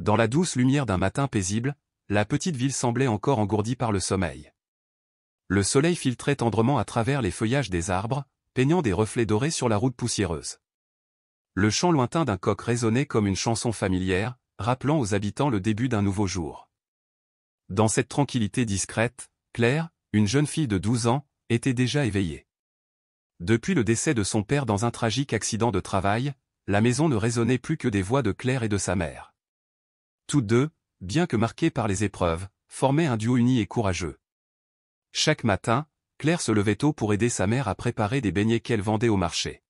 Dans la douce lumière d'un matin paisible, la petite ville semblait encore engourdie par le sommeil. Le soleil filtrait tendrement à travers les feuillages des arbres, peignant des reflets dorés sur la route poussiéreuse. Le chant lointain d'un coq résonnait comme une chanson familière, rappelant aux habitants le début d'un nouveau jour. Dans cette tranquillité discrète, Claire, une jeune fille de 12 ans, était déjà éveillée. Depuis le décès de son père dans un tragique accident de travail, la maison ne résonnait plus que des voix de Claire et de sa mère. Toutes deux, bien que marquées par les épreuves, formaient un duo uni et courageux. Chaque matin, Claire se levait tôt pour aider sa mère à préparer des beignets qu'elle vendait au marché.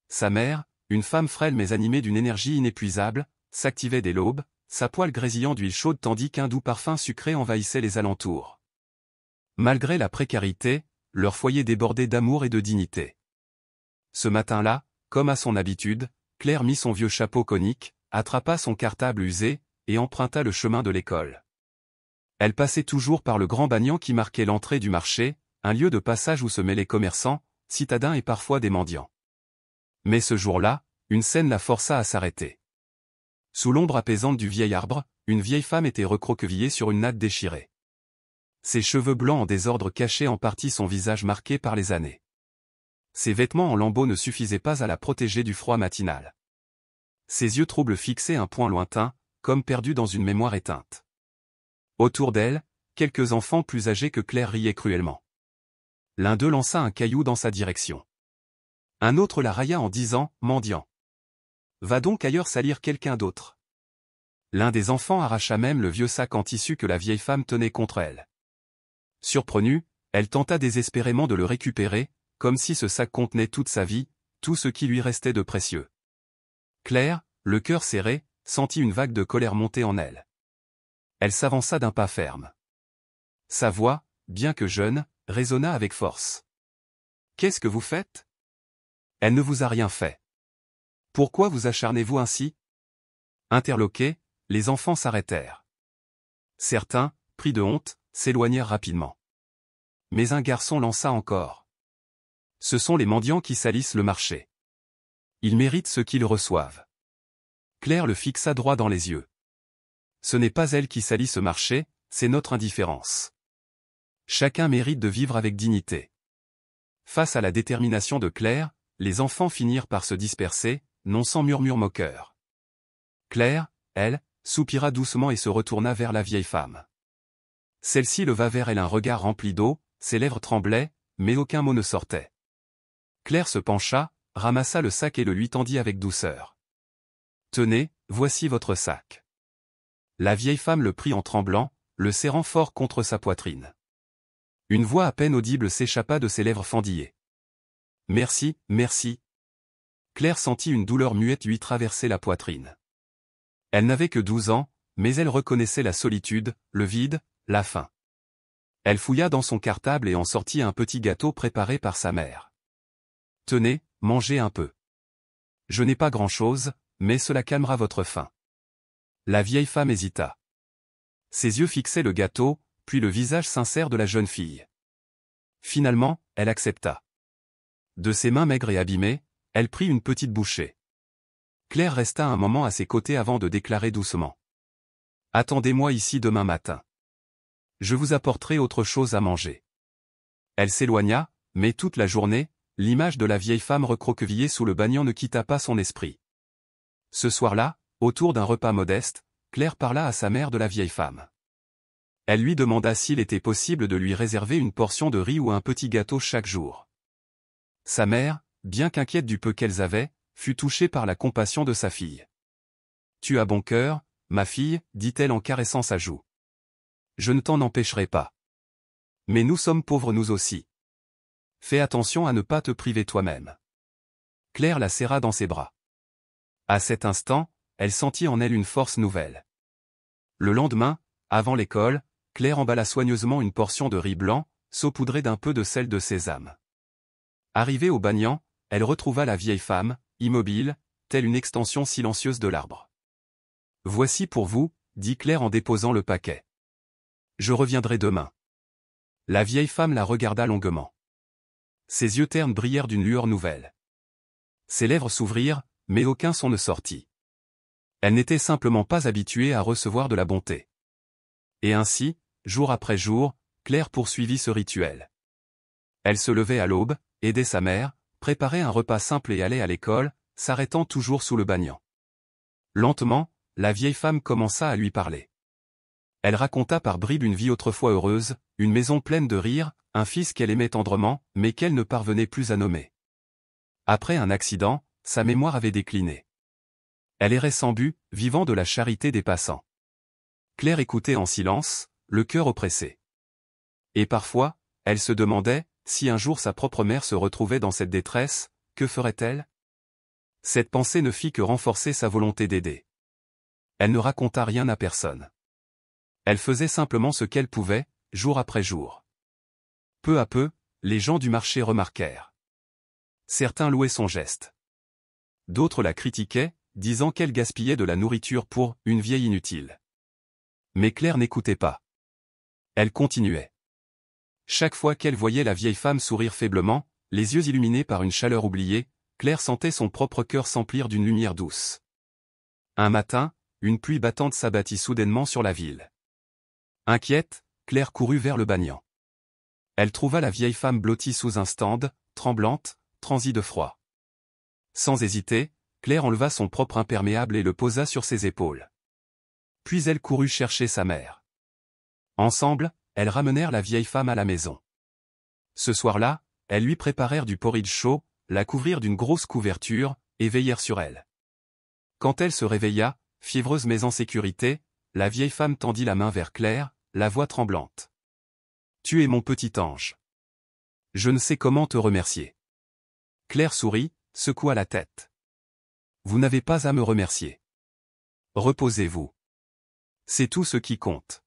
Sa mère, une femme frêle mais animée d'une énergie inépuisable, s'activait dès l'aube, sa poêle grésillant d'huile chaude tandis qu'un doux parfum sucré envahissait les alentours. Malgré la précarité, leur foyer débordait d'amour et de dignité. Ce matin-là, comme à son habitude, Claire mit son vieux chapeau conique, attrapa son cartable usé, et emprunta le chemin de l'école. Elle passait toujours par le grand banyan qui marquait l'entrée du marché, un lieu de passage où se mêlaient commerçants, citadins et parfois des mendiants. Mais ce jour-là, une scène la força à s'arrêter. Sous l'ombre apaisante du vieil arbre, une vieille femme était recroquevillée sur une natte déchirée. Ses cheveux blancs en désordre cachaient en partie son visage marqué par les années. Ses vêtements en lambeaux ne suffisaient pas à la protéger du froid matinal. Ses yeux troubles fixaient un point lointain, comme perdus dans une mémoire éteinte. Autour d'elle, quelques enfants plus âgés que Claire riaient cruellement. L'un d'eux lança un caillou dans sa direction. Un autre la railla en disant « mendiant. Va donc ailleurs salir quelqu'un d'autre. » L'un des enfants arracha même le vieux sac en tissu que la vieille femme tenait contre elle. Surprenue, elle tenta désespérément de le récupérer, comme si ce sac contenait toute sa vie, tout ce qui lui restait de précieux. Claire, le cœur serré, sentit une vague de colère monter en elle. Elle s'avança d'un pas ferme. Sa voix, bien que jeune, résonna avec force. « Qu'est-ce que vous faites ? Elle ne vous a rien fait. Pourquoi vous acharnez-vous ainsi ?» Interloqués, les enfants s'arrêtèrent. Certains, pris de honte, s'éloignèrent rapidement. Mais un garçon lança encore. « Ce sont les mendiants qui salissent le marché. Ils méritent ce qu'ils reçoivent. » Claire le fixa droit dans les yeux. Ce n'est pas elle qui salit ce marché, c'est notre indifférence. Chacun mérite de vivre avec dignité. Face à la détermination de Claire, les enfants finirent par se disperser, non sans murmures moqueurs. Claire, elle, soupira doucement et se retourna vers la vieille femme. Celle-ci leva vers elle un regard rempli d'eau, ses lèvres tremblaient, mais aucun mot ne sortait. Claire se pencha, ramassa le sac et le lui tendit avec douceur. « Tenez, voici votre sac. » La vieille femme le prit en tremblant, le serrant fort contre sa poitrine. Une voix à peine audible s'échappa de ses lèvres fendillées. « Merci, merci. » Claire sentit une douleur muette lui traverser la poitrine. Elle n'avait que 12 ans, mais elle reconnaissait la solitude, le vide, la faim. Elle fouilla dans son cartable et en sortit un petit gâteau préparé par sa mère. « Tenez, mangez un peu. Je n'ai pas grand-chose, mais cela calmera votre faim. » La vieille femme hésita. Ses yeux fixaient le gâteau, puis le visage sincère de la jeune fille. Finalement, elle accepta. De ses mains maigres et abîmées, elle prit une petite bouchée. Claire resta un moment à ses côtés avant de déclarer doucement. « Attendez-moi ici demain matin. Je vous apporterai autre chose à manger. » Elle s'éloigna, mais toute la journée, l'image de la vieille femme recroquevillée sous le banyan ne quitta pas son esprit. Ce soir-là, autour d'un repas modeste, Claire parla à sa mère de la vieille femme. Elle lui demanda s'il était possible de lui réserver une portion de riz ou un petit gâteau chaque jour. Sa mère, bien qu'inquiète du peu qu'elles avaient, fut touchée par la compassion de sa fille. « Tu as bon cœur, ma fille, dit-elle en caressant sa joue. Je ne t'en empêcherai pas. Mais nous sommes pauvres nous aussi. Fais attention à ne pas te priver toi-même. » Claire la serra dans ses bras. À cet instant, elle sentit en elle une force nouvelle. Le lendemain, avant l'école, Claire emballa soigneusement une portion de riz blanc, saupoudré d'un peu de sel de sésame. Arrivée au banyan, elle retrouva la vieille femme, immobile, telle une extension silencieuse de l'arbre. « Voici pour vous, » dit Claire en déposant le paquet. « Je reviendrai demain. » La vieille femme la regarda longuement. Ses yeux ternes brillèrent d'une lueur nouvelle. Ses lèvres s'ouvrirent, mais aucun son ne sortit. Elle n'était simplement pas habituée à recevoir de la bonté. Et ainsi, jour après jour, Claire poursuivit ce rituel. Elle se levait à l'aube, aidait sa mère, préparait un repas simple et allait à l'école, s'arrêtant toujours sous le banyan. Lentement, la vieille femme commença à lui parler. Elle raconta par bribes une vie autrefois heureuse, une maison pleine de rire, un fils qu'elle aimait tendrement, mais qu'elle ne parvenait plus à nommer. Après un accident, sa mémoire avait décliné. Elle errait sans but, vivant de la charité des passants. Claire écoutait en silence, le cœur oppressé. Et parfois, elle se demandait, si un jour sa propre mère se retrouvait dans cette détresse, que ferait-elle? Cette pensée ne fit que renforcer sa volonté d'aider. Elle ne raconta rien à personne. Elle faisait simplement ce qu'elle pouvait, jour après jour. Peu à peu, les gens du marché remarquèrent. Certains louaient son geste. D'autres la critiquaient, disant qu'elle gaspillait de la nourriture pour une vieille inutile. Mais Claire n'écoutait pas. Elle continuait. Chaque fois qu'elle voyait la vieille femme sourire faiblement, les yeux illuminés par une chaleur oubliée, Claire sentait son propre cœur s'emplir d'une lumière douce. Un matin, une pluie battante s'abattit soudainement sur la ville. Inquiète, Claire courut vers le banyan. Elle trouva la vieille femme blottie sous un stand, tremblante, transie de froid. Sans hésiter, Claire enleva son propre imperméable et le posa sur ses épaules. Puis elle courut chercher sa mère. Ensemble, elles ramenèrent la vieille femme à la maison. Ce soir-là, elles lui préparèrent du porridge chaud, la couvrirent d'une grosse couverture, et veillèrent sur elle. Quand elle se réveilla, fiévreuse mais en sécurité, la vieille femme tendit la main vers Claire, la voix tremblante. « Tu es mon petit ange. Je ne sais comment te remercier. » Claire sourit, secoua la tête. « Vous n'avez pas à me remercier. Reposez-vous. C'est tout ce qui compte. »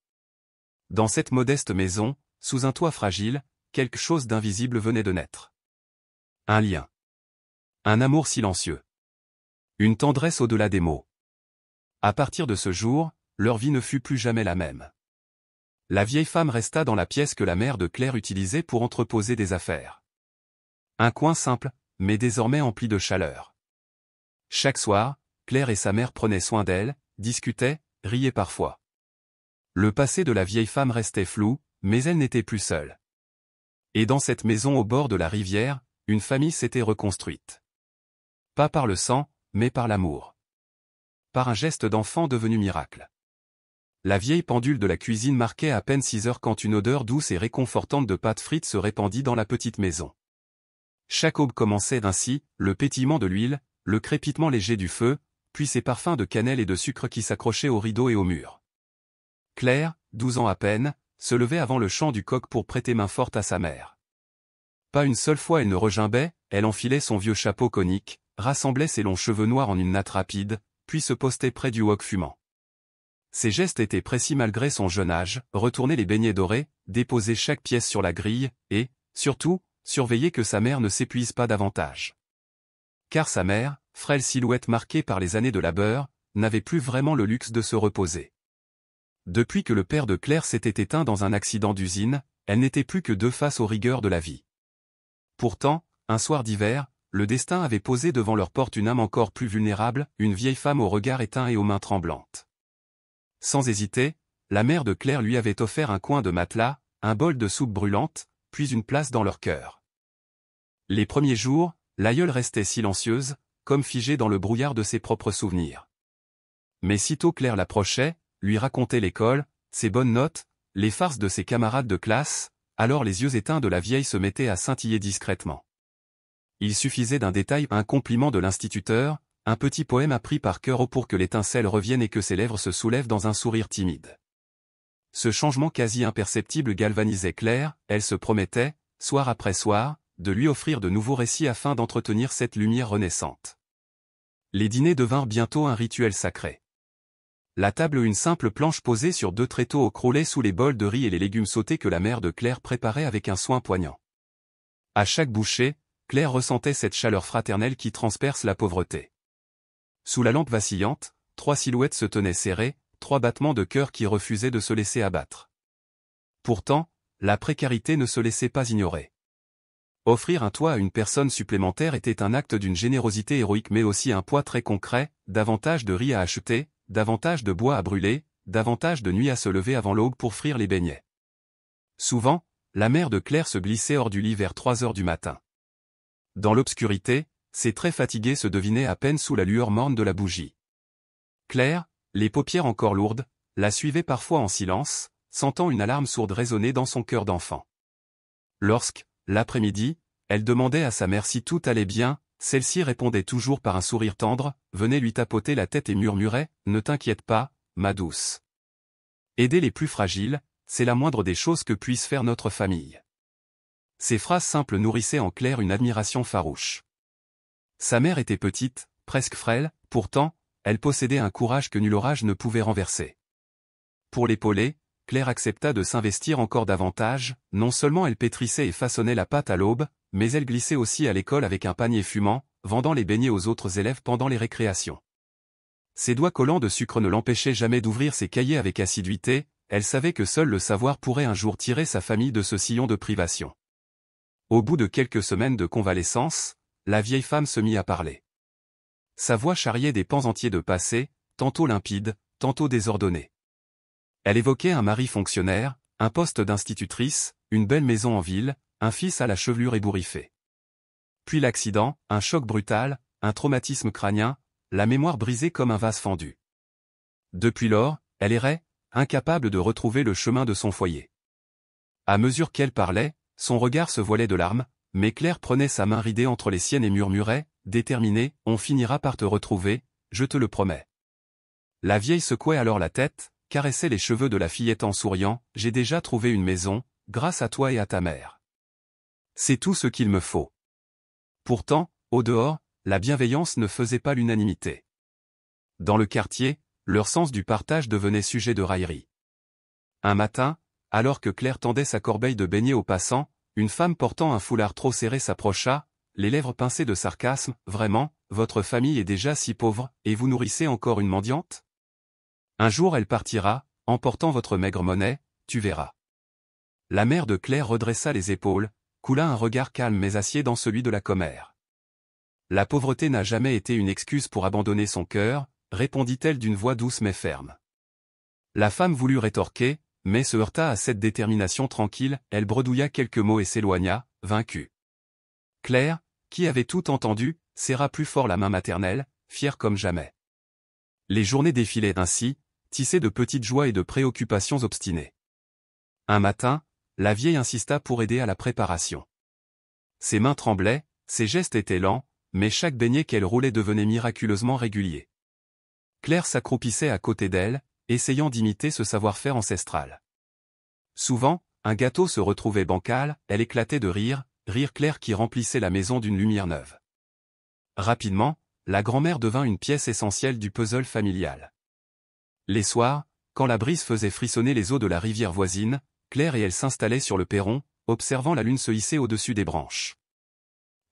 Dans cette modeste maison, sous un toit fragile, quelque chose d'invisible venait de naître. Un lien. Un amour silencieux. Une tendresse au-delà des mots. À partir de ce jour, leur vie ne fut plus jamais la même. La vieille femme resta dans la pièce que la mère de Claire utilisait pour entreposer des affaires. Un coin simple, mais désormais empli de chaleur. Chaque soir, Claire et sa mère prenaient soin d'elle, discutaient, riaient parfois. Le passé de la vieille femme restait flou, mais elle n'était plus seule. Et dans cette maison au bord de la rivière, une famille s'était reconstruite. Pas par le sang, mais par l'amour. Par un geste d'enfant devenu miracle. La vieille pendule de la cuisine marquait à peine 6 heures quand une odeur douce et réconfortante de pâtes frites se répandit dans la petite maison. Chaque aube commençait ainsi, le pétillement de l'huile, le crépitement léger du feu, puis ces parfums de cannelle et de sucre qui s'accrochaient aux rideaux et aux murs. Claire, 12 ans à peine, se levait avant le chant du coq pour prêter main forte à sa mère. Pas une seule fois elle ne regimbait, elle enfilait son vieux chapeau conique, rassemblait ses longs cheveux noirs en une natte rapide, puis se postait près du wok fumant. Ses gestes étaient précis malgré son jeune âge, retourner les beignets dorés, déposer chaque pièce sur la grille, et, surtout, surveiller que sa mère ne s'épuise pas davantage. Car sa mère, frêle silhouette marquée par les années de labeur, n'avait plus vraiment le luxe de se reposer. Depuis que le père de Claire s'était éteint dans un accident d'usine, elle n'était plus que deux face aux rigueurs de la vie. Pourtant, un soir d'hiver, le destin avait posé devant leur porte une âme encore plus vulnérable, une vieille femme au regard éteint et aux mains tremblantes. Sans hésiter, la mère de Claire lui avait offert un coin de matelas, un bol de soupe brûlante, puis une place dans leur cœur. Les premiers jours, l'aïeule restait silencieuse, comme figée dans le brouillard de ses propres souvenirs. Mais sitôt Claire l'approchait, lui racontait l'école, ses bonnes notes, les farces de ses camarades de classe, alors les yeux éteints de la vieille se mettaient à scintiller discrètement. Il suffisait d'un détail, un compliment de l'instituteur, un petit poème appris par cœur pour que l'étincelle revienne et que ses lèvres se soulèvent dans un sourire timide. Ce changement quasi imperceptible galvanisait Claire, elle se promettait, soir après soir, de lui offrir de nouveaux récits afin d'entretenir cette lumière renaissante. Les dîners devinrent bientôt un rituel sacré. La table une simple planche posée sur 2 tréteaux au croulet sous les bols de riz et les légumes sautés que la mère de Claire préparait avec un soin poignant. À chaque bouchée, Claire ressentait cette chaleur fraternelle qui transperce la pauvreté. Sous la lampe vacillante, 3 silhouettes se tenaient serrées, 3 battements de cœur qui refusaient de se laisser abattre. Pourtant, la précarité ne se laissait pas ignorer. Offrir un toit à une personne supplémentaire était un acte d'une générosité héroïque mais aussi un poids très concret, davantage de riz à acheter, davantage de bois à brûler, davantage de nuits à se lever avant l'aube pour frire les beignets. Souvent, la mère de Claire se glissait hors du lit vers 3 heures du matin. Dans l'obscurité, ses traits fatigués se devinaient à peine sous la lueur morne de la bougie. Claire, les paupières encore lourdes, la suivait parfois en silence, sentant une alarme sourde résonner dans son cœur d'enfant. Lorsque, l'après-midi, elle demandait à sa mère si tout allait bien, celle-ci répondait toujours par un sourire tendre, venait lui tapoter la tête et murmurait « Ne t'inquiète pas, ma douce. Aider les plus fragiles, c'est la moindre des choses que puisse faire notre famille. » Ces phrases simples nourrissaient en Claire une admiration farouche. Sa mère était petite, presque frêle, pourtant, elle possédait un courage que nul orage ne pouvait renverser. Pour l'épauler, Claire accepta de s'investir encore davantage, non seulement elle pétrissait et façonnait la pâte à l'aube, mais elle glissait aussi à l'école avec un panier fumant, vendant les beignets aux autres élèves pendant les récréations. Ses doigts collants de sucre ne l'empêchaient jamais d'ouvrir ses cahiers avec assiduité, elle savait que seul le savoir pourrait un jour tirer sa famille de ce sillon de privation. Au bout de quelques semaines de convalescence, la vieille femme se mit à parler. Sa voix charriait des pans entiers de passé, tantôt limpides, tantôt désordonnés. Elle évoquait un mari fonctionnaire, un poste d'institutrice, une belle maison en ville, un fils à la chevelure ébouriffée. Puis l'accident, un choc brutal, un traumatisme crânien, la mémoire brisée comme un vase fendu. Depuis lors, elle errait, incapable de retrouver le chemin de son foyer. À mesure qu'elle parlait, son regard se voilait de larmes, mais Claire prenait sa main ridée entre les siennes et murmurait, déterminée, « On finira par te retrouver, je te le promets. » La vieille secouait alors la tête, caressait les cheveux de la fillette en souriant, « J'ai déjà trouvé une maison, grâce à toi et à ta mère. C'est tout ce qu'il me faut. » Pourtant, au dehors, la bienveillance ne faisait pas l'unanimité. Dans le quartier, leur sens du partage devenait sujet de raillerie. Un matin, alors que Claire tendait sa corbeille de beignets aux passants, une femme portant un foulard trop serré s'approcha, les lèvres pincées de sarcasme, « Vraiment, votre famille est déjà si pauvre, et vous nourrissez encore une mendiante ? Un jour elle partira, emportant votre maigre monnaie, tu verras. » La mère de Claire redressa les épaules, coula un regard calme mais acier dans celui de la commère. « La pauvreté n'a jamais été une excuse pour abandonner son cœur, » répondit-elle d'une voix douce mais ferme. La femme voulut rétorquer, mais se heurta à cette détermination tranquille, elle bredouilla quelques mots et s'éloigna, vaincue. Claire, qui avait tout entendu, serra plus fort la main maternelle, fière comme jamais. Les journées défilaient ainsi, tissées de petites joies et de préoccupations obstinées. Un matin, la vieille insista pour aider à la préparation. Ses mains tremblaient, ses gestes étaient lents, mais chaque beignet qu'elle roulait devenait miraculeusement régulier. Claire s'accroupissait à côté d'elle, essayant d'imiter ce savoir-faire ancestral. Souvent, un gâteau se retrouvait bancal, elle éclatait de rire, rire clair qui remplissait la maison d'une lumière neuve. Rapidement, la grand-mère devint une pièce essentielle du puzzle familial. Les soirs, quand la brise faisait frissonner les eaux de la rivière voisine, Claire et elle s'installaient sur le perron, observant la lune se hisser au-dessus des branches.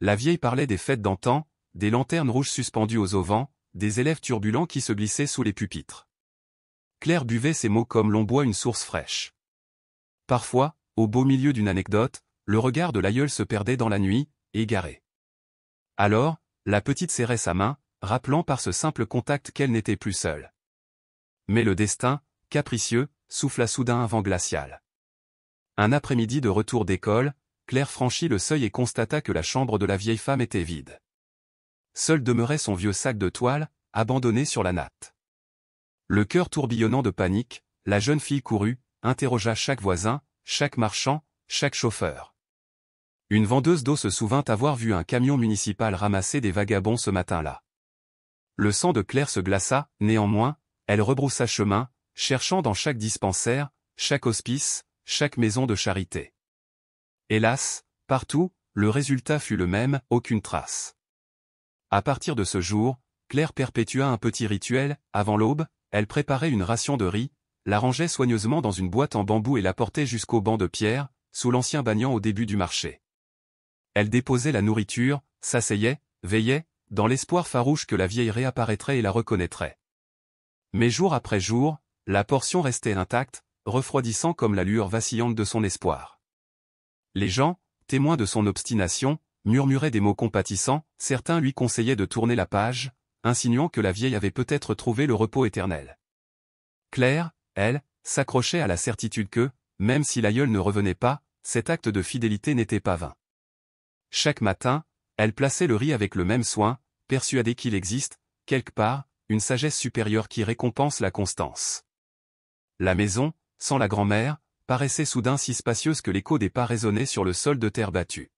La vieille parlait des fêtes d'antan, des lanternes rouges suspendues aux auvents, des élèves turbulents qui se glissaient sous les pupitres. Claire buvait ces mots comme l'on boit une source fraîche. Parfois, au beau milieu d'une anecdote, le regard de l'aïeul se perdait dans la nuit, égaré. Alors, la petite serrait sa main, rappelant par ce simple contact qu'elle n'était plus seule. Mais le destin, capricieux, souffla soudain un vent glacial. Un après-midi de retour d'école, Claire franchit le seuil et constata que la chambre de la vieille femme était vide. Seul demeurait son vieux sac de toile, abandonné sur la natte. Le cœur tourbillonnant de panique, la jeune fille courut, interrogea chaque voisin, chaque marchand, chaque chauffeur. Une vendeuse d'eau se souvint avoir vu un camion municipal ramasser des vagabonds ce matin-là. Le sang de Claire se glaça, néanmoins, elle rebroussa chemin, cherchant dans chaque dispensaire, chaque hospice, chaque maison de charité. Hélas, partout, le résultat fut le même, aucune trace. À partir de ce jour, Claire perpétua un petit rituel, avant l'aube, elle préparait une ration de riz, la rangeait soigneusement dans une boîte en bambou et la portait jusqu'au banc de pierre, sous l'ancien banyan au début du marché. Elle déposait la nourriture, s'asseyait, veillait, dans l'espoir farouche que la vieille réapparaîtrait et la reconnaîtrait. Mais jour après jour, la portion restait intacte, refroidissant comme la lueur vacillante de son espoir. Les gens, témoins de son obstination, murmuraient des mots compatissants, certains lui conseillaient de tourner la page, insinuant que la vieille avait peut-être trouvé le repos éternel. Claire, elle, s'accrochait à la certitude que, même si l'aïeul ne revenait pas, cet acte de fidélité n'était pas vain. Chaque matin, elle plaçait le riz avec le même soin, persuadée qu'il existe, quelque part, une sagesse supérieure qui récompense la constance. La maison, sans la grand-mère, paraissait soudain si spacieuse que l'écho des pas résonnait sur le sol de terre battue.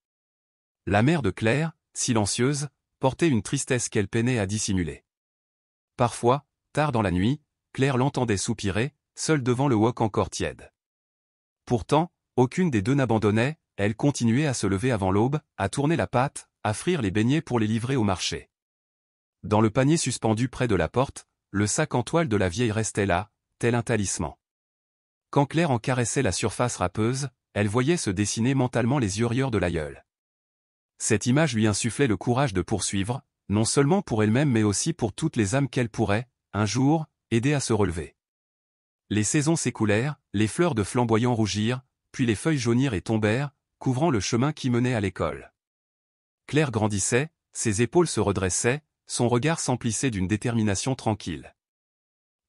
La mère de Claire, silencieuse, portait une tristesse qu'elle peinait à dissimuler. Parfois, tard dans la nuit, Claire l'entendait soupirer, seule devant le wok encore tiède. Pourtant, aucune des deux n'abandonnait, elle continuait à se lever avant l'aube, à tourner la pâte, à frire les beignets pour les livrer au marché. Dans le panier suspendu près de la porte, le sac en toile de la vieille restait là, tel un talisman. Quand Claire en caressait la surface râpeuse, elle voyait se dessiner mentalement les yeux rieurs de l'aïeul. Cette image lui insufflait le courage de poursuivre, non seulement pour elle-même mais aussi pour toutes les âmes qu'elle pourrait, un jour, aider à se relever. Les saisons s'écoulèrent, les fleurs de flamboyant rougirent, puis les feuilles jaunirent et tombèrent, couvrant le chemin qui menait à l'école. Claire grandissait, ses épaules se redressaient, son regard s'emplissait d'une détermination tranquille.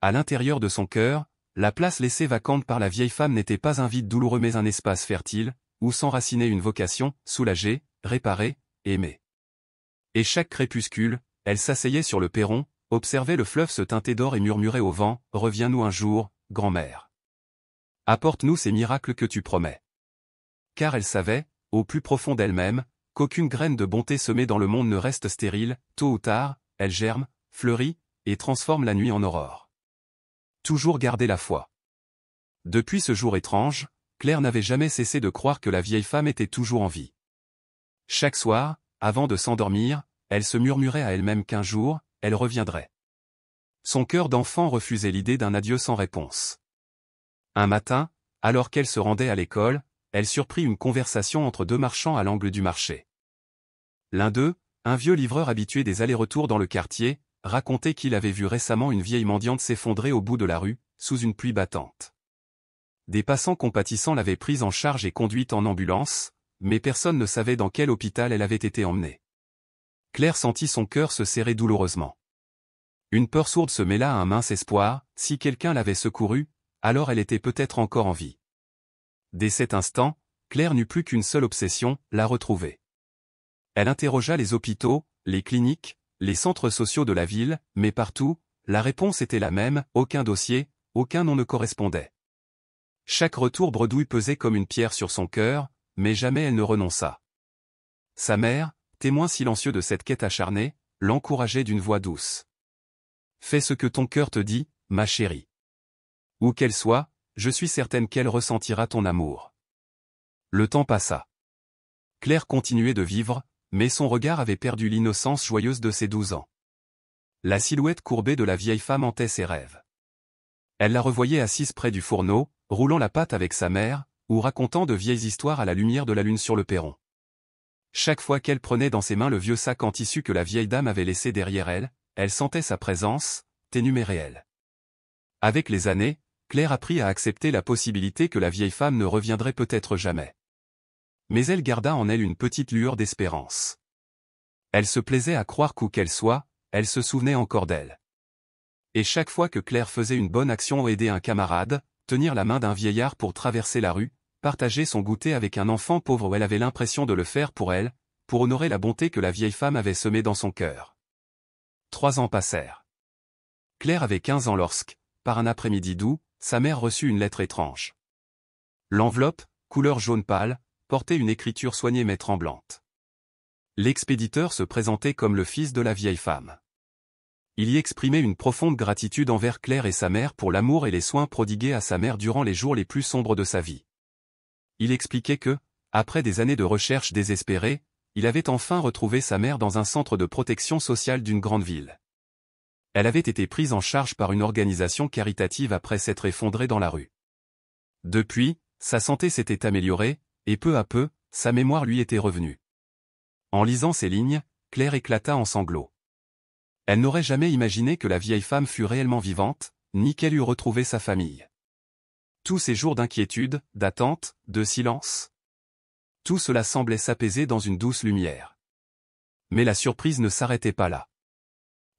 À l'intérieur de son cœur, la place laissée vacante par la vieille femme n'était pas un vide douloureux mais un espace fertile, où s'enracinait une vocation, soulagée, réparée, aimée. Et chaque crépuscule, elle s'asseyait sur le perron, observait le fleuve se teinter d'or et murmurait au vent, « Reviens-nous un jour, grand-mère. Apporte-nous ces miracles que tu promets. » Car elle savait, au plus profond d'elle-même, qu'aucune graine de bonté semée dans le monde ne reste stérile, tôt ou tard, elle germe, fleurit, et transforme la nuit en aurore. Toujours garder la foi. Depuis ce jour étrange, Claire n'avait jamais cessé de croire que la vieille femme était toujours en vie. Chaque soir, avant de s'endormir, elle se murmurait à elle-même qu'un jour, elle reviendrait. Son cœur d'enfant refusait l'idée d'un adieu sans réponse. Un matin, alors qu'elle se rendait à l'école, elle surprit une conversation entre deux marchands à l'angle du marché. L'un d'eux, un vieux livreur habitué des allers-retours dans le quartier, racontait qu'il avait vu récemment une vieille mendiante s'effondrer au bout de la rue, sous une pluie battante. Des passants compatissants l'avaient prise en charge et conduite en ambulance, mais personne ne savait dans quel hôpital elle avait été emmenée. Claire sentit son cœur se serrer douloureusement. Une peur sourde se mêla à un mince espoir, si quelqu'un l'avait secourue, alors elle était peut-être encore en vie. Dès cet instant, Claire n'eut plus qu'une seule obsession, la retrouver. Elle interrogea les hôpitaux, les cliniques, les centres sociaux de la ville, mais partout, la réponse était la même, aucun dossier, aucun nom ne correspondait. Chaque retour bredouille pesait comme une pierre sur son cœur, mais jamais elle ne renonça. Sa mère, témoin silencieux de cette quête acharnée, l'encourageait d'une voix douce. « Fais ce que ton cœur te dit, ma chérie. Où qu'elle soit, je suis certaine qu'elle ressentira ton amour. » Le temps passa. Claire continuait de vivre, mais son regard avait perdu l'innocence joyeuse de ses 12 ans. La silhouette courbée de la vieille femme hantait ses rêves. Elle la revoyait assise près du fourneau, roulant la pâte avec sa mère, ou racontant de vieilles histoires à la lumière de la lune sur le perron. Chaque fois qu'elle prenait dans ses mains le vieux sac en tissu que la vieille dame avait laissé derrière elle, elle sentait sa présence, ténue mais réelle. Avec les années, Claire apprit à accepter la possibilité que la vieille femme ne reviendrait peut-être jamais. Mais elle garda en elle une petite lueur d'espérance. Elle se plaisait à croire qu'où qu'elle soit, elle se souvenait encore d'elle. Et chaque fois que Claire faisait une bonne action ou aidait un camarade, tenir la main d'un vieillard pour traverser la rue, partager son goûter avec un enfant pauvre où elle avait l'impression de le faire pour elle, pour honorer la bonté que la vieille femme avait semée dans son cœur. 3 ans passèrent. Claire avait 15 ans lorsque, par un après-midi doux, sa mère reçut une lettre étrange. L'enveloppe, couleur jaune pâle, portait une écriture soignée mais tremblante. L'expéditeur se présentait comme le fils de la vieille femme. Il y exprimait une profonde gratitude envers Claire et sa mère pour l'amour et les soins prodigués à sa mère durant les jours les plus sombres de sa vie. Il expliquait que, après des années de recherche désespérée, il avait enfin retrouvé sa mère dans un centre de protection sociale d'une grande ville. Elle avait été prise en charge par une organisation caritative après s'être effondrée dans la rue. Depuis, sa santé s'était améliorée, et peu à peu, sa mémoire lui était revenue. En lisant ces lignes, Claire éclata en sanglots. Elle n'aurait jamais imaginé que la vieille femme fût réellement vivante, ni qu'elle eût retrouvé sa famille. Tous ces jours d'inquiétude, d'attente, de silence. Tout cela semblait s'apaiser dans une douce lumière. Mais la surprise ne s'arrêtait pas là.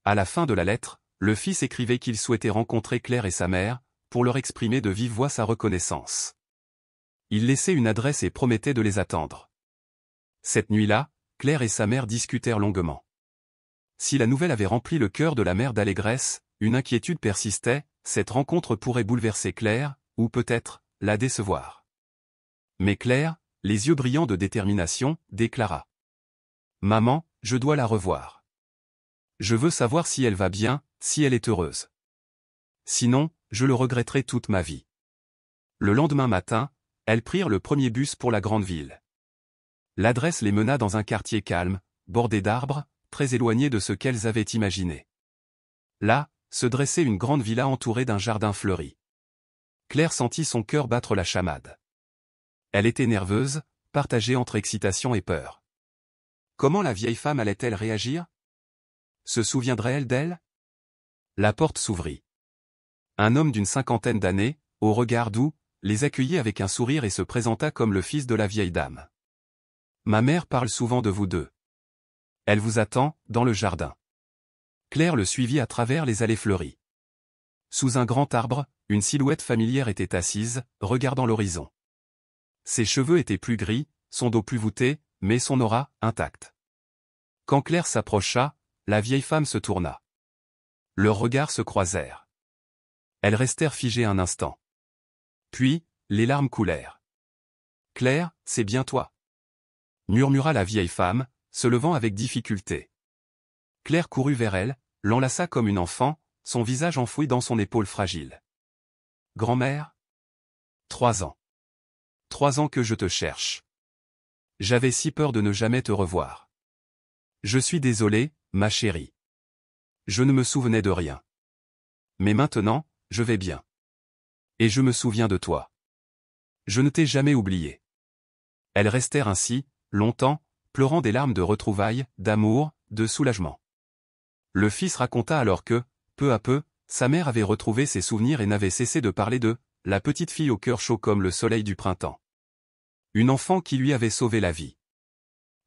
À la fin de la lettre, le fils écrivait qu'il souhaitait rencontrer Claire et sa mère, pour leur exprimer de vive voix sa reconnaissance. Il laissait une adresse et promettait de les attendre. Cette nuit-là, Claire et sa mère discutèrent longuement. Si la nouvelle avait rempli le cœur de la mère d'allégresse, une inquiétude persistait, cette rencontre pourrait bouleverser Claire, ou peut-être, la décevoir. Mais Claire, les yeux brillants de détermination, déclara. « Maman, je dois la revoir. Je veux savoir si elle va bien, si elle est heureuse. Sinon, je le regretterai toute ma vie. » Le lendemain matin, elles prirent le premier bus pour la grande ville. L'adresse les mena dans un quartier calme, bordé d'arbres, très éloigné de ce qu'elles avaient imaginé. Là, se dressait une grande villa entourée d'un jardin fleuri. Claire sentit son cœur battre la chamade. Elle était nerveuse, partagée entre excitation et peur. Comment la vieille femme allait-elle réagir? Se souviendrait-elle d'elle? La porte s'ouvrit. Un homme d'une cinquantaine d'années, au regard doux, les accueillit avec un sourire et se présenta comme le fils de la vieille dame. « Ma mère parle souvent de vous deux. Elle vous attend, dans le jardin. » Claire le suivit à travers les allées fleuries. Sous un grand arbre, une silhouette familière était assise, regardant l'horizon. Ses cheveux étaient plus gris, son dos plus voûté, mais son aura, intacte. Quand Claire s'approcha, la vieille femme se tourna. Leurs regards se croisèrent. Elles restèrent figées un instant. Puis, les larmes coulèrent. « Claire, c'est bien toi » murmura la vieille femme, se levant avec difficulté. Claire courut vers elle, l'enlaça comme une enfant, son visage enfoui dans son épaule fragile. « Grand-mère ? 3 ans. 3 ans que je te cherche. J'avais si peur de ne jamais te revoir. Je suis désolée, ma chérie. Je ne me souvenais de rien. Mais maintenant, je vais bien. Et je me souviens de toi. Je ne t'ai jamais oublié. » Elles restèrent ainsi, longtemps, pleurant des larmes de retrouvailles, d'amour, de soulagement. Le fils raconta alors que, peu à peu, sa mère avait retrouvé ses souvenirs et n'avait cessé de parler de « la petite fille au cœur chaud comme le soleil du printemps ». Une enfant qui lui avait sauvé la vie.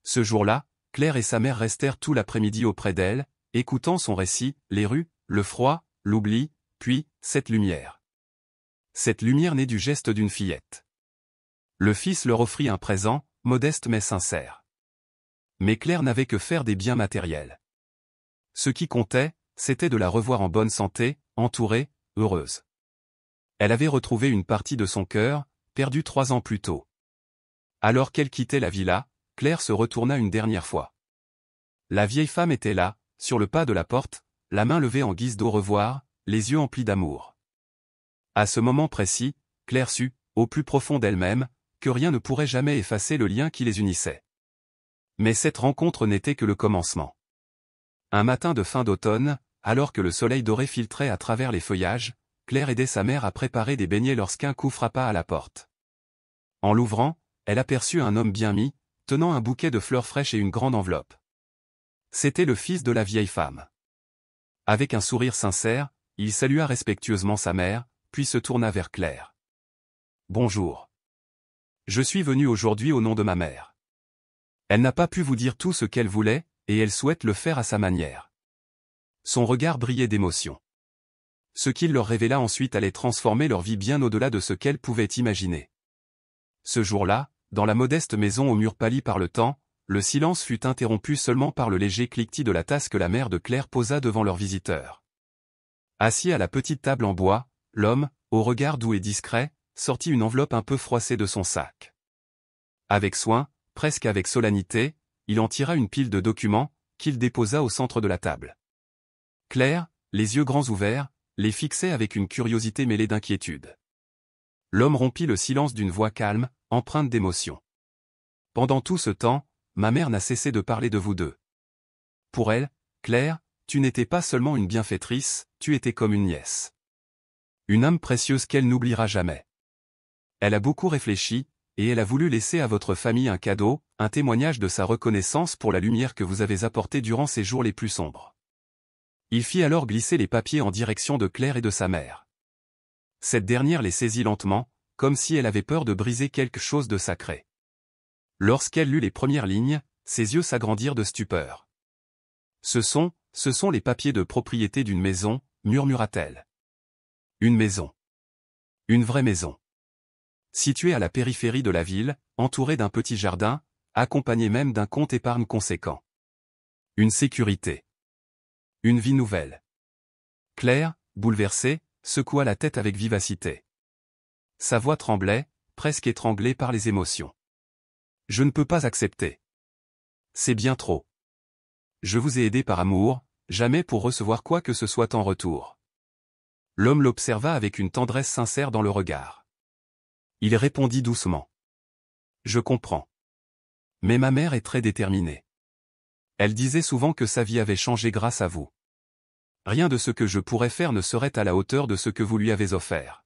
Ce jour-là, Claire et sa mère restèrent tout l'après-midi auprès d'elle, écoutant son récit, les rues, le froid, l'oubli, puis, cette lumière. Cette lumière née du geste d'une fillette. Le fils leur offrit un présent, modeste mais sincère. Mais Claire n'avait que faire des biens matériels. Ce qui comptait, c'était de la revoir en bonne santé, entourée, heureuse. Elle avait retrouvé une partie de son cœur, perdue 3 ans plus tôt. Alors qu'elle quittait la villa, Claire se retourna une dernière fois. La vieille femme était là, sur le pas de la porte, la main levée en guise d'au revoir, les yeux emplis d'amour. À ce moment précis, Claire sut, au plus profond d'elle-même, que rien ne pourrait jamais effacer le lien qui les unissait. Mais cette rencontre n'était que le commencement. Un matin de fin d'automne, alors que le soleil doré filtrait à travers les feuillages, Claire aidait sa mère à préparer des beignets lorsqu'un coup frappa à la porte. En l'ouvrant, elle aperçut un homme bien mis, tenant un bouquet de fleurs fraîches et une grande enveloppe. C'était le fils de la vieille femme. Avec un sourire sincère, il salua respectueusement sa mère, puis se tourna vers Claire. « Bonjour. Je suis venu aujourd'hui au nom de ma mère. Elle n'a pas pu vous dire tout ce qu'elle voulait, et elle souhaite le faire à sa manière. » Son regard brillait d'émotion. Ce qu'il leur révéla ensuite allait transformer leur vie bien au-delà de ce qu'elle pouvait imaginer. Ce jour-là, dans la modeste maison aux murs pâlis par le temps, le silence fut interrompu seulement par le léger cliquetis de la tasse que la mère de Claire posa devant leurs visiteurs. Assis à la petite table en bois, l'homme, au regard doux et discret, sortit une enveloppe un peu froissée de son sac. Avec soin, presque avec solennité, il en tira une pile de documents, qu'il déposa au centre de la table. Claire, les yeux grands ouverts, les fixait avec une curiosité mêlée d'inquiétude. L'homme rompit le silence d'une voix calme, empreinte d'émotion. « Pendant tout ce temps, ma mère n'a cessé de parler de vous deux. Pour elle, Claire, tu n'étais pas seulement une bienfaitrice, tu étais comme une nièce. Une âme précieuse qu'elle n'oubliera jamais. Elle a beaucoup réfléchi, et elle a voulu laisser à votre famille un cadeau, un témoignage de sa reconnaissance pour la lumière que vous avez apportée durant ces jours les plus sombres. » Il fit alors glisser les papiers en direction de Claire et de sa mère. Cette dernière les saisit lentement, comme si elle avait peur de briser quelque chose de sacré. Lorsqu'elle lut les premières lignes, ses yeux s'agrandirent de stupeur. Ce sont ce sont les papiers de propriété d'une maison, murmura-t-elle. Une maison. Une vraie maison. Située à la périphérie de la ville, entourée d'un petit jardin, accompagnée même d'un compte épargne conséquent. Une sécurité. Une vie nouvelle. Claire, bouleversée, secoua la tête avec vivacité. Sa voix tremblait, presque étranglée par les émotions. Je ne peux pas accepter. C'est bien trop. Je vous ai aidé par amour, jamais pour recevoir quoi que ce soit en retour. L'homme l'observa avec une tendresse sincère dans le regard. Il répondit doucement. Je comprends. Mais ma mère est très déterminée. Elle disait souvent que sa vie avait changé grâce à vous. Rien de ce que je pourrais faire ne serait à la hauteur de ce que vous lui avez offert.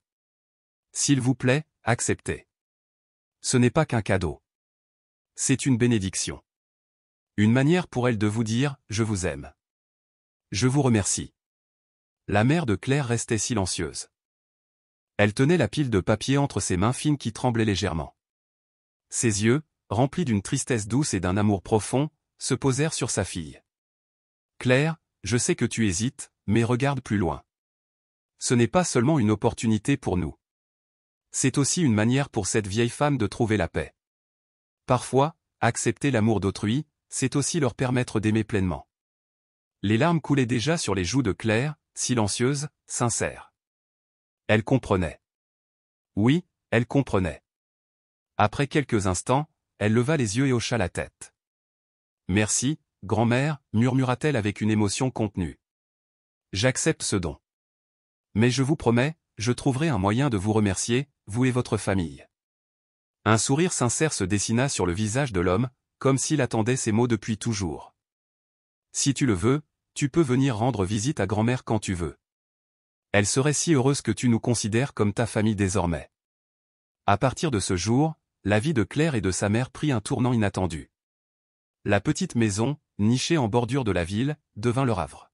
S'il vous plaît, acceptez. Ce n'est pas qu'un cadeau. C'est une bénédiction. Une manière pour elle de vous dire « Je vous aime ». Je vous remercie. La mère de Claire restait silencieuse. Elle tenait la pile de papier entre ses mains fines qui tremblaient légèrement. Ses yeux, remplis d'une tristesse douce et d'un amour profond, se posèrent sur sa fille. Claire, je sais que tu hésites, mais regarde plus loin. Ce n'est pas seulement une opportunité pour nous. C'est aussi une manière pour cette vieille femme de trouver la paix. Parfois, accepter l'amour d'autrui, c'est aussi leur permettre d'aimer pleinement. Les larmes coulaient déjà sur les joues de Claire, silencieuse, sincère. Elle comprenait. Oui, elle comprenait. Après quelques instants, elle leva les yeux et hocha la tête. Merci, grand-mère, murmura-t-elle avec une émotion contenue. J'accepte ce don. Mais je vous promets, je trouverai un moyen de vous remercier, vous et votre famille. Un sourire sincère se dessina sur le visage de l'homme, comme s'il attendait ces mots depuis toujours. Si tu le veux, tu peux venir rendre visite à grand-mère quand tu veux. Elle serait si heureuse que tu nous considères comme ta famille désormais. À partir de ce jour, la vie de Claire et de sa mère prit un tournant inattendu. La petite maison, nichée en bordure de la ville, devint leur havre.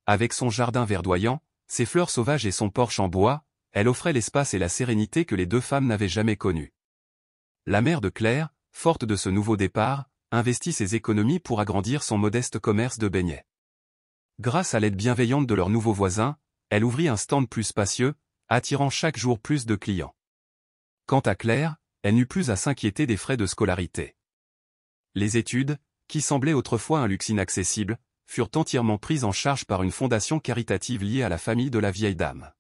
Avec son jardin verdoyant, ses fleurs sauvages et son porche en bois, elle offrait l'espace et la sérénité que les deux femmes n'avaient jamais connus. La mère de Claire, forte de ce nouveau départ, investit ses économies pour agrandir son modeste commerce de beignets. Grâce à l'aide bienveillante de leurs nouveaux voisins, elle ouvrit un stand plus spacieux, attirant chaque jour plus de clients. Quant à Claire, elle n'eut plus à s'inquiéter des frais de scolarité. Les études, qui semblaient autrefois un luxe inaccessible, furent entièrement prises en charge par une fondation caritative liée à la famille de la vieille dame.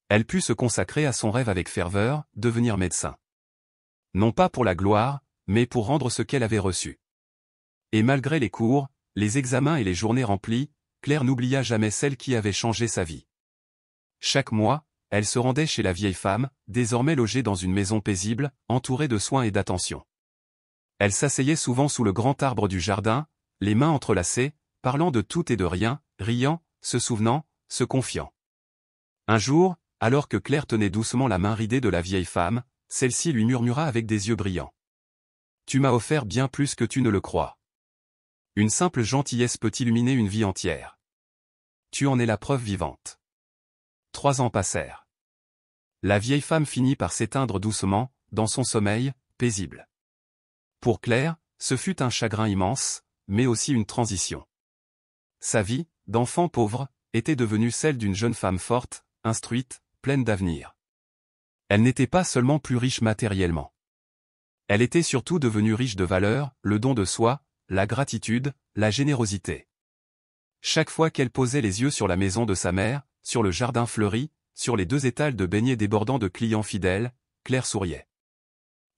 Elle put se consacrer à son rêve avec ferveur, devenir médecin. Non pas pour la gloire, mais pour rendre ce qu'elle avait reçu. Et malgré les cours, les examens et les journées remplies, Claire n'oublia jamais celle qui avait changé sa vie. Chaque mois, elle se rendait chez la vieille femme, désormais logée dans une maison paisible, entourée de soins et d'attention. Elle s'asseyait souvent sous le grand arbre du jardin, les mains entrelacées, parlant de tout et de rien, riant, se souvenant, se confiant. Un jour, alors que Claire tenait doucement la main ridée de la vieille femme, celle-ci lui murmura avec des yeux brillants. « Tu m'as offert bien plus que tu ne le crois. Une simple gentillesse peut illuminer une vie entière. Tu en es la preuve vivante. » 3 ans passèrent. La vieille femme finit par s'éteindre doucement, dans son sommeil, paisible. Pour Claire, ce fut un chagrin immense, mais aussi une transition. Sa vie, d'enfant pauvre, était devenue celle d'une jeune femme forte, instruite, pleine d'avenir. Elle n'était pas seulement plus riche matériellement. Elle était surtout devenue riche de valeurs, le don de soi, la gratitude, la générosité. Chaque fois qu'elle posait les yeux sur la maison de sa mère, sur le jardin fleuri, sur les 2 étals de beignets débordant de clients fidèles, Claire souriait.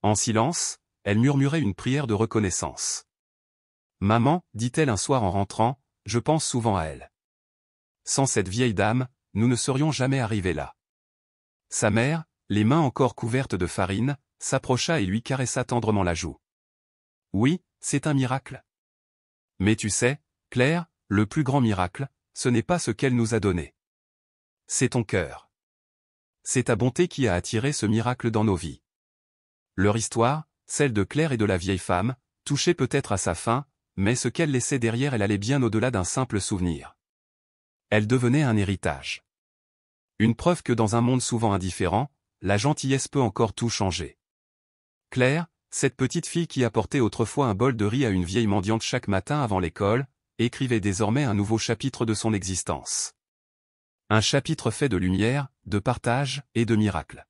En silence, elle murmurait une prière de reconnaissance. « Maman, dit-elle un soir en rentrant, je pense souvent à elle. Sans cette vieille dame, nous ne serions jamais arrivés là. » Sa mère, les mains encore couvertes de farine, s'approcha et lui caressa tendrement la joue. « Oui, c'est un miracle. Mais tu sais, Claire, le plus grand miracle, ce n'est pas ce qu'elle nous a donné. C'est ton cœur. C'est ta bonté qui a attiré ce miracle dans nos vies. » Leur histoire, celle de Claire et de la vieille femme, touchait peut-être à sa fin, mais ce qu'elle laissait derrière elle allait bien au-delà d'un simple souvenir. Elle devenait un héritage. Une preuve que dans un monde souvent indifférent, la gentillesse peut encore tout changer. Claire, cette petite fille qui apportait autrefois un bol de riz à une vieille mendiante chaque matin avant l'école, écrivait désormais un nouveau chapitre de son existence. Un chapitre fait de lumière, de partage et de miracles.